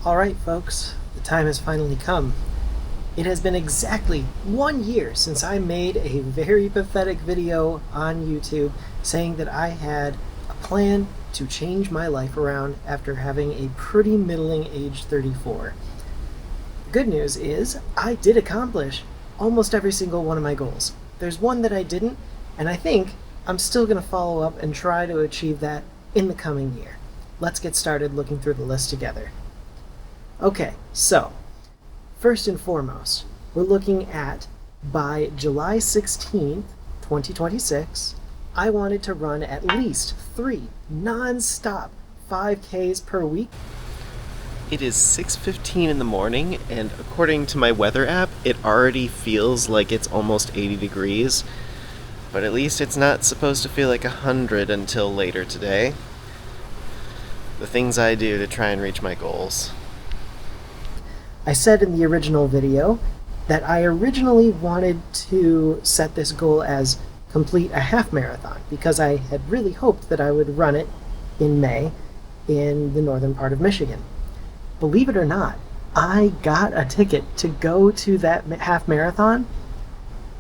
Alright, folks, the time has finally come. It has been exactly 1 year since I made a very pathetic video on YouTube saying that I had a plan to change my life around after having a pretty middling age 34. The good news is I did accomplish almost every single one of my goals. There's one that I didn't, and I think I'm still going to follow up and try to achieve that in the coming year. Let's get started looking through the list together. Okay, so first and foremost, we're looking at by July 16th, 2026, I wanted to run at least 3 non-stop 5Ks per week. It is 6:15 in the morning, and according to my weather app, it already feels like it's almost 80 degrees. But at least it's not supposed to feel like 100 until later today. The things I do to try and reach my goals. I said in the original video that I originally wanted to set this goal as complete a half marathon because I had really hoped that I would run it in May in the northern part of Michigan. Believe it or not, I got a ticket to go to that half marathon,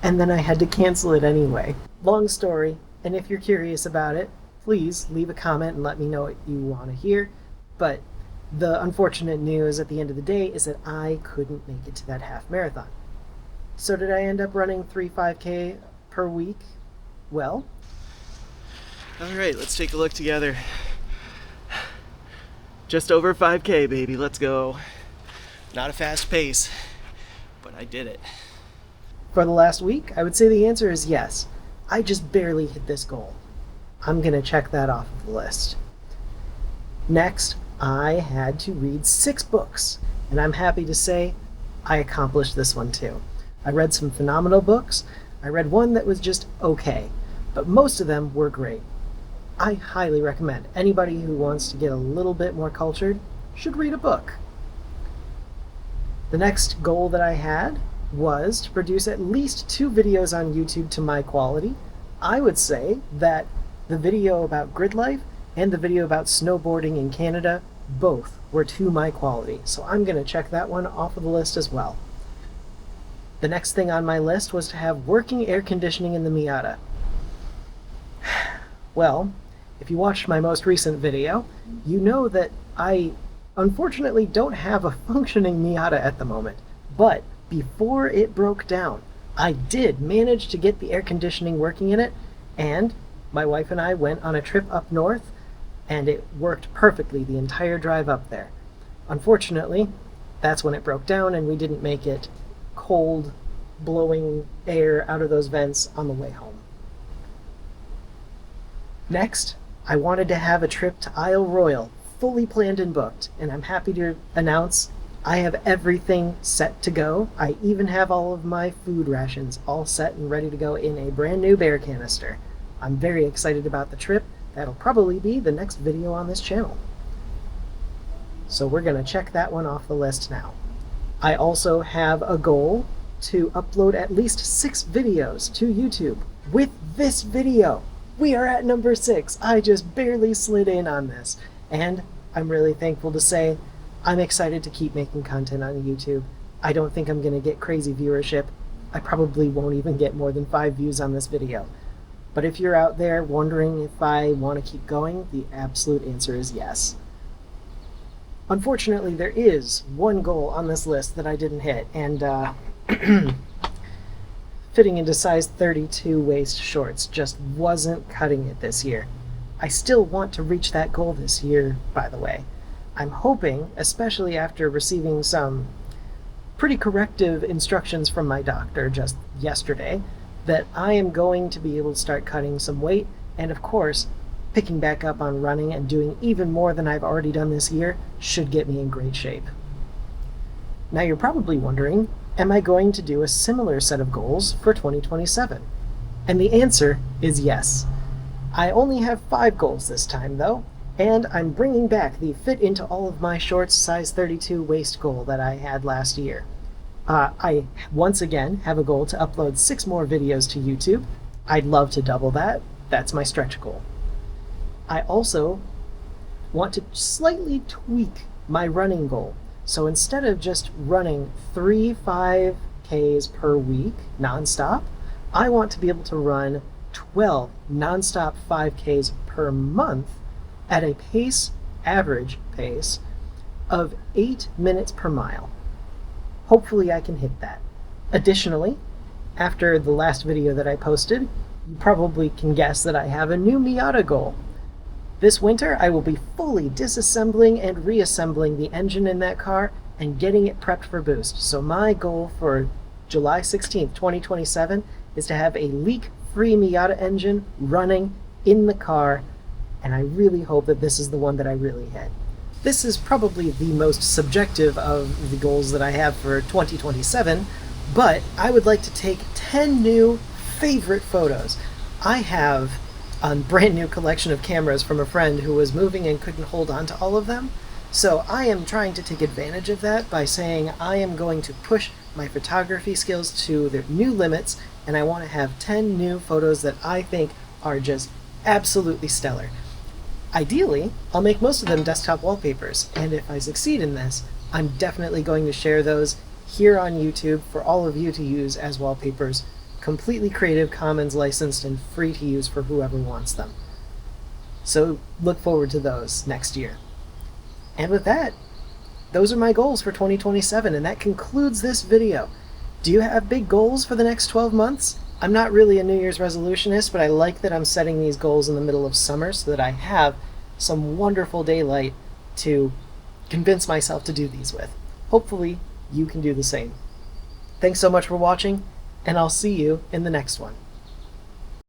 and then I had to cancel it anyway. Long story, and if you're curious about it, please leave a comment and let me know what you want to hear. But the unfortunate news at the end of the day is that I couldn't make it to that half marathon. So did I end up running 3 5K per week? Well, Alright, let's take a look together. Just over 5K, baby, let's go. Not a fast pace, but I did it. for the last week, I would say the answer is yes. I just barely hit this goal. I'm going to check that off of the list. Next, I had to read 6 books, and I'm happy to say I accomplished this one too. I read some phenomenal books. I read one that was just okay, but most of them were great. I highly recommend anybody who wants to get a little bit more cultured should read a book. The next goal that I had was to produce at least 2 videos on YouTube to my quality. I would say that the video about grid life and the video about snowboarding in Canada both were to my quality, so I'm going to check that one off of the list as well. The next thing on my list was to have working air conditioning in the Miata. Well, if you watched my most recent video, you know that I unfortunately don't have a functioning Miata at the moment, but before it broke down, I did manage to get the air conditioning working in it, and my wife and I went on a trip up north, and it worked perfectly the entire drive up there. Unfortunately, that's when it broke down and we didn't make it cold, blowing air out of those vents on the way home. Next, I wanted to have a trip to Isle Royale, fully planned and booked, and I'm happy to announce I have everything set to go. I even have all of my food rations all set and ready to go in a brand new bear canister. I'm very excited about the trip. That'll probably be the next video on this channel. So we're going to check that one off the list now. I also have a goal to upload at least 6 videos to YouTube. With this video, we are at number 6. I just barely slid in on this. And I'm really thankful to say I'm excited to keep making content on YouTube. I don't think I'm going to get crazy viewership. I probably won't even get more than 5 views on this video. But if you're out there wondering if I want to keep going, the absolute answer is yes. Unfortunately, there is one goal on this list that I didn't hit, and fitting into size 32 waist shorts just wasn't cutting it this year. I still want to reach that goal this year, by the way. I'm hoping, especially after receiving some pretty corrective instructions from my doctor just yesterday, that I am going to be able to start cutting some weight, and of course, picking back up on running and doing even more than I've already done this year should get me in great shape. Now you're probably wondering, am I going to do a similar set of goals for 2027? And the answer is yes. I only have 5 goals this time though, and I'm bringing back the fit into all of my shorts size 32 waist goal that I had last year. I once again have a goal to upload 6 more videos to YouTube. I'd love to double that. That's my stretch goal. I also want to slightly tweak my running goal. So instead of just running 3 5Ks per week nonstop, I want to be able to run 12 nonstop 5Ks per month at a average pace of 8 minutes per mile. Hopefully I can hit that. Additionally, after the last video that I posted, you probably can guess that I have a new Miata goal. This winter, I will be fully disassembling and reassembling the engine in that car and getting it prepped for boost. So my goal for July 16th, 2027 is to have a leak-free Miata engine running in the car, and I really hope that this is the one that I really hit. This is probably the most subjective of the goals that I have for 2027, but I would like to take 10 new favorite photos. I have a brand new collection of cameras from a friend who was moving and couldn't hold on to all of them. So I am trying to take advantage of that by saying I am going to push my photography skills to their new limits, and I want to have 10 new photos that I think are just absolutely stellar. Ideally, I'll make most of them desktop wallpapers, and if I succeed in this, I'm definitely going to share those here on YouTube for all of you to use as wallpapers, completely Creative Commons licensed and free to use for whoever wants them. So look forward to those next year. And with that, those are my goals for 2027, and that concludes this video. Do you have big goals for the next 12 months? I'm not really a New Year's resolutionist, but I like that I'm setting these goals in the middle of summer so that I have some wonderful daylight to convince myself to do these with. Hopefully, you can do the same. Thanks so much for watching, and I'll see you in the next one.